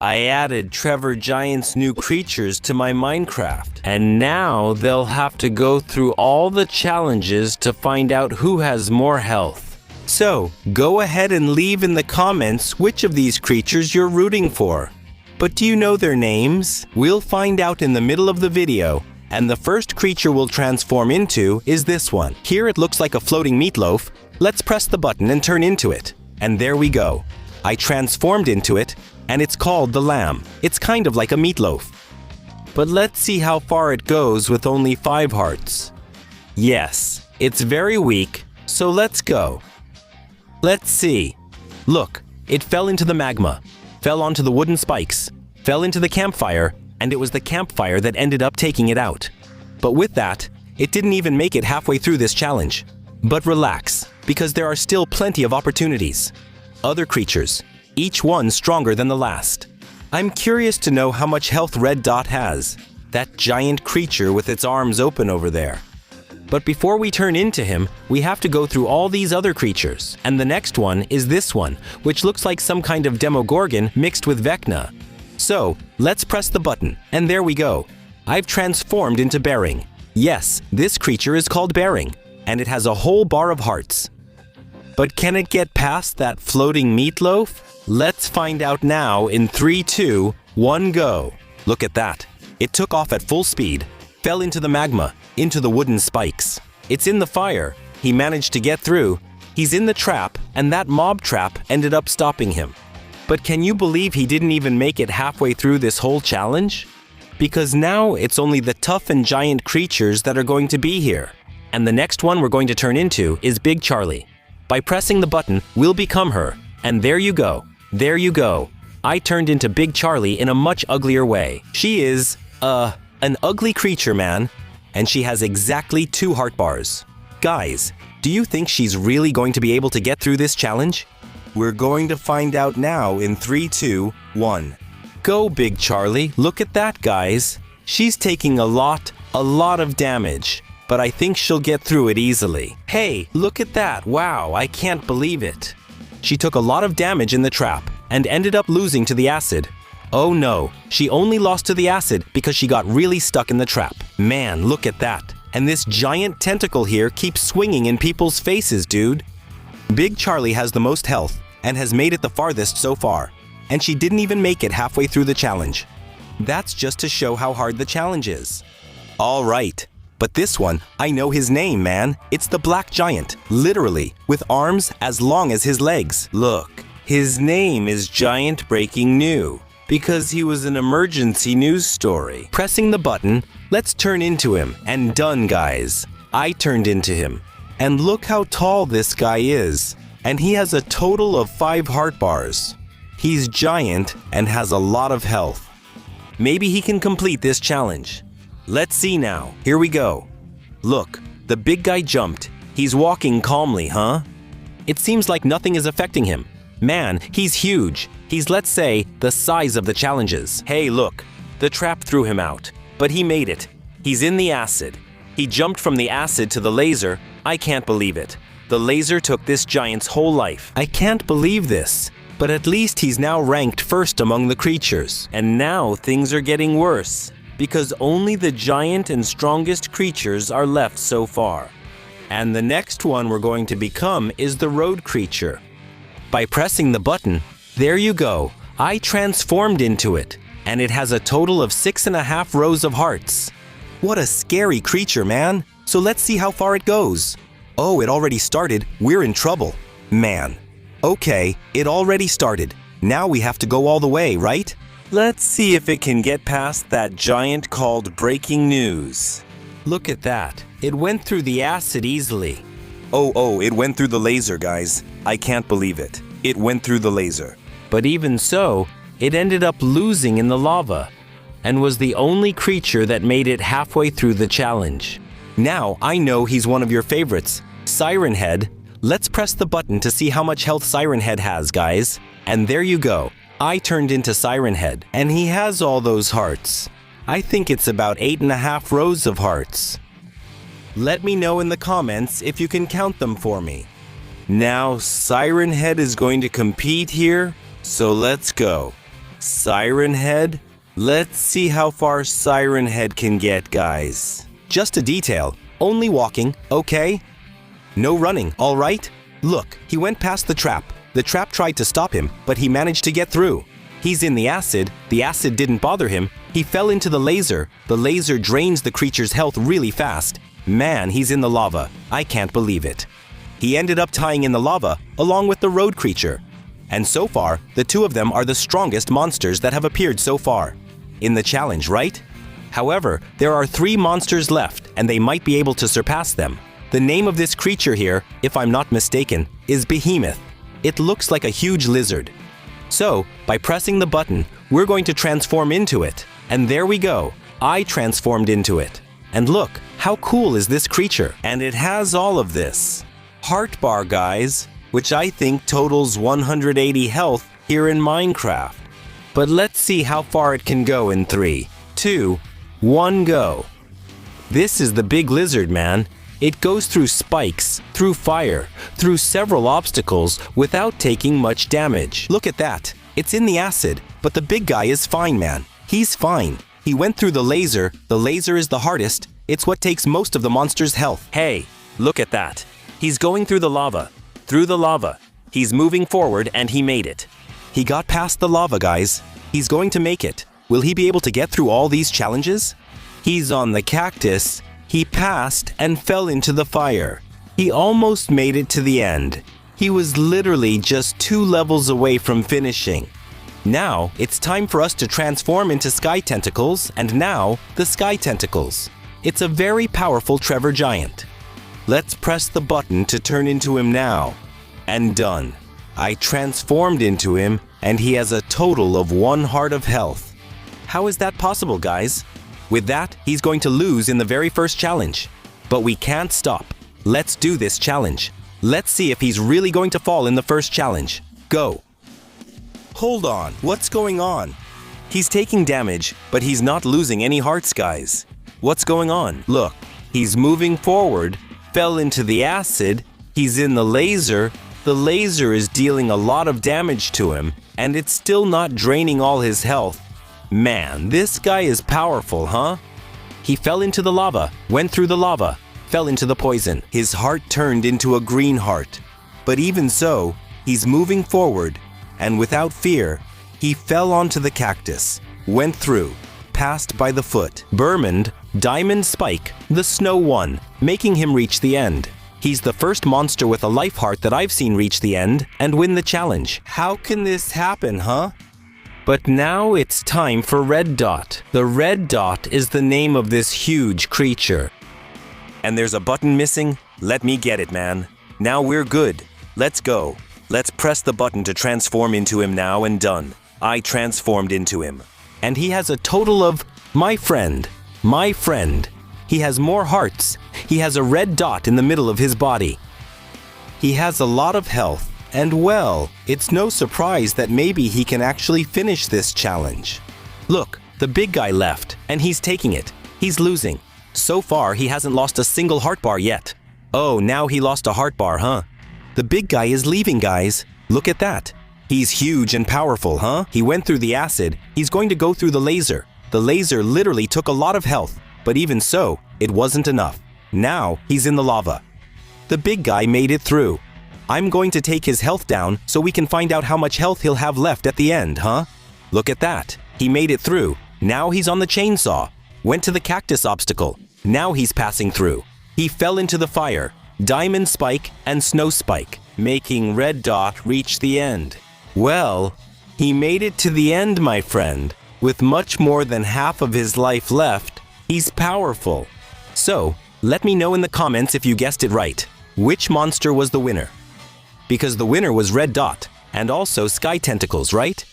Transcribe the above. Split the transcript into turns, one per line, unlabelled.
I added Trevor Giant's new creatures to my Minecraft, and now they'll have to go through all the challenges to find out who has more health. So, go ahead and leave in the comments which of these creatures you're rooting for. But do you know their names? We'll find out in the middle of the video, and the first creature we'll transform into is this one. Here it looks like a floating meatloaf. Let's press the button and turn into it. And there we go. I transformed into it, and it's called the lamb. It's kind of like a meatloaf. But let's see how far it goes with only 5 hearts. Yes, it's very weak, so let's go. Let's see. Look, it fell into the magma, fell onto the wooden spikes, fell into the campfire, and it was the campfire that ended up taking it out. But with that, it didn't even make it halfway through this challenge. But relax, because there are still plenty of opportunities. Other creatures, each one stronger than the last. I'm curious to know how much health Red Dot has, that giant creature with its arms open over there. But before we turn into him, we have to go through all these other creatures. And the next one is this one, which looks like some kind of Demogorgon mixed with Vecna. So, let's press the button, and there we go. I've transformed into Bering. Yes, this creature is called Bering, and it has a whole bar of hearts. But can it get past that floating meatloaf? Let's find out now in 3, 2, 1, go. Look at that. It took off at full speed, fell into the magma, into the wooden spikes. It's in the fire. He managed to get through. He's in the trap, and that mob trap ended up stopping him. But can you believe he didn't even make it halfway through this whole challenge? Because now it's only the tough and giant creatures that are going to be here. And the next one we're going to turn into is Big Charlie. By pressing the button, we'll become her. And there you go. There you go. I turned into Big Charlie in a much uglier way. She is, an ugly creature, man. And she has exactly 2 heart bars. Guys, do you think she's really going to be able to get through this challenge? We're going to find out now in 3, 2, 1. Go, Big Charlie. Look at that, guys. She's taking a lot of damage. But I think she'll get through it easily. Hey, look at that. Wow, I can't believe it. She took a lot of damage in the trap and ended up losing to the acid. Oh no, she only lost to the acid because she got really stuck in the trap. Man, look at that. And this giant tentacle here keeps swinging in people's faces, dude. Big Charlie has the most health and has made it the farthest so far. And she didn't even make it halfway through the challenge. That's just to show how hard the challenge is. All right. But this one, I know his name, man. It's the Black Giant, literally, with arms as long as his legs. Look, his name is Giant Breaking New, because he was an emergency news story. Pressing the button, let's turn into him, and done, guys. I turned into him. And look how tall this guy is. And he has a total of 5 heart bars. He's giant and has a lot of health. Maybe he can complete this challenge. Let's see now. Here we go. Look, the big guy jumped. He's walking calmly, huh? It seems like nothing is affecting him. Man, he's huge. He's, let's say, the size of the challenges. Hey, look, the trap threw him out, but he made it. He's in the acid. He jumped from the acid to the laser. I can't believe it. The laser took this giant's whole life. I can't believe this. But at least he's now ranked first among the creatures. And now things are getting worse, because only the giant and strongest creatures are left so far. And the next one we're going to become is the road creature. By pressing the button, there you go. I transformed into it, and it has a total of 6.5 rows of hearts. What a scary creature, man. So let's see how far it goes. Oh, it already started. We're in trouble. Man. Okay, it already started. Now we have to go all the way, right? Let's see if it can get past that giant called Breaking News. Look at that. It went through the acid easily. Oh, it went through the laser, guys. I can't believe it. It went through the laser. But even so, it ended up losing in the lava and was the only creature that made it halfway through the challenge. Now I know he's one of your favorites, Siren Head. Let's press the button to see how much health Siren Head has, guys. And there you go. I turned into Siren Head, and he has all those hearts. I think it's about 8.5 rows of hearts. Let me know in the comments if you can count them for me. Now, Siren Head is going to compete here, so let's go. Siren Head? Let's see how far Siren Head can get, guys. Just a detail. Only walking, okay? No running, all right? Look, he went past the trap. The trap tried to stop him, but he managed to get through. He's in the acid. The acid didn't bother him. He fell into the laser. The laser drains the creature's health really fast. Man, he's in the lava. I can't believe it. He ended up tying in the lava along with the road creature. And so far, the two of them are the strongest monsters that have appeared so far. In the challenge, right? However, there are 3 monsters left, and they might be able to surpass them. The name of this creature here, if I'm not mistaken, is Behemoth. It looks like a huge lizard. So, by pressing the button, we're going to transform into it. And there we go. I transformed into it. And look, how cool is this creature? And it has all of this. Heart bar, guys, which I think totals 180 health here in Minecraft. But let's see how far it can go in 3, 2, 1, go. This is the big lizard, man. It goes through spikes, through fire, through several obstacles without taking much damage. Look at that. It's in the acid, but the big guy is fine, man. He's fine. He went through the laser. The laser is the hardest. It's what takes most of the monster's health. Hey, look at that. He's going through the lava. Through the lava. He's moving forward and he made it. He got past the lava, guys. He's going to make it. Will he be able to get through all these challenges? He's on the cactus. He passed and fell into the fire. He almost made it to the end. He was literally just 2 levels away from finishing. Now, it's time for us to transform into Sky Tentacles, and now, the Sky Tentacles. It's a very powerful Trevor Giant. Let's press the button to turn into him now. And done. I transformed into him, and he has a total of 1 heart of health. How is that possible, guys? With that, he's going to lose in the very first challenge. But we can't stop. Let's do this challenge. Let's see if he's really going to fall in the first challenge. Go. Hold on, what's going on? He's taking damage, but he's not losing any hearts, guys. What's going on? Look, he's moving forward, fell into the acid, he's in the laser is dealing a lot of damage to him, and it's still not draining all his health. Man, this guy is powerful, huh? He fell into the lava, went through the lava, fell into the poison. His heart turned into a green heart. But even so, he's moving forward, and without fear, he fell onto the cactus, went through, passed by the foot. Bermond, Diamond Spike, the Snow one, making him reach the end. He's the first monster with a life heart that I've seen reach the end and win the challenge. How can this happen, huh? But now it's time for Red Dot. The Red Dot is the name of this huge creature. And there's a button missing? Let me get it, man. Now we're good. Let's go. Let's press the button to transform into him now, and done. I transformed into him. And he has a total of my friend. He has more hearts. He has a red dot in the middle of his body. He has a lot of health. And well, it's no surprise that maybe he can actually finish this challenge. Look, the big guy left, and he's taking it. He's losing. So far, he hasn't lost a single heart bar yet. Oh, now he lost a heart bar, huh? The big guy is leaving, guys. Look at that. He's huge and powerful, huh? He went through the acid. He's going to go through the laser. The laser literally took a lot of health, but even so, it wasn't enough. Now, he's in the lava. The big guy made it through. I'm going to take his health down so we can find out how much health he'll have left at the end, huh? Look at that. He made it through. Now he's on the chainsaw. Went to the cactus obstacle. Now he's passing through. He fell into the fire. Diamond Spike and Snow Spike, making Red Dot reach the end. Well, he made it to the end, my friend. With much more than half of his life left, he's powerful. So, let me know in the comments if you guessed it right. Which monster was the winner? Because the winner was Red Dot, and also Sky Tentacles, right?